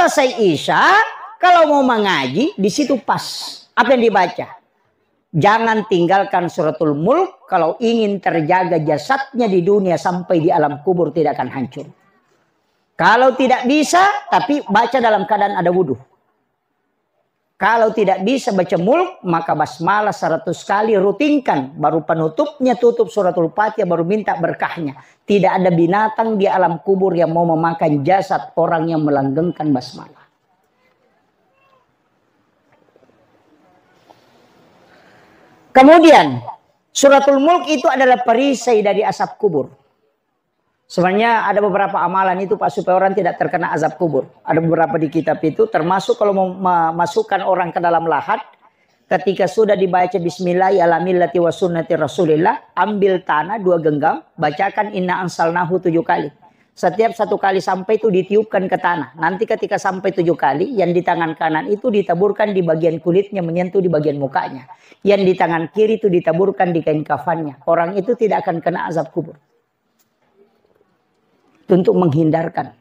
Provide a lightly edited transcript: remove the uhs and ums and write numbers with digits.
selesai Isya, kalau mau mengaji, di situ pas. Apa yang dibaca? Jangan tinggalkan suratul Mulk kalau ingin terjaga jasadnya di dunia sampai di alam kubur tidak akan hancur. Kalau tidak bisa, tapi baca dalam keadaan ada wudhu. Kalau tidak bisa baca Mulk, maka basmalah 100 kali rutinkan. Baru penutupnya tutup suratul Fatihah, baru minta berkahnya. Tidak ada binatang di alam kubur yang mau memakan jasad orang yang melanggengkan basmalah. Kemudian, suratul Mulk itu adalah perisai dari asap kubur. Sebenarnya ada beberapa amalan itu Pak supaya orang tidak terkena azab kubur. Ada beberapa di kitab itu termasuk kalau mau memasukkan orang ke dalam lahat. Ketika sudah dibaca bismillah ala millati wa sunnati rasulillah. Ambil tanah 2 genggam. Bacakan inna ansalnahu 7 kali. Setiap 1 kali sampai itu ditiupkan ke tanah. Nanti ketika sampai 7 kali. Yang di tangan kanan itu ditaburkan di bagian kulitnya menyentuh di bagian mukanya. Yang di tangan kiri itu ditaburkan di kain kafannya. Orang itu tidak akan kena azab kubur. Untuk menghindarkan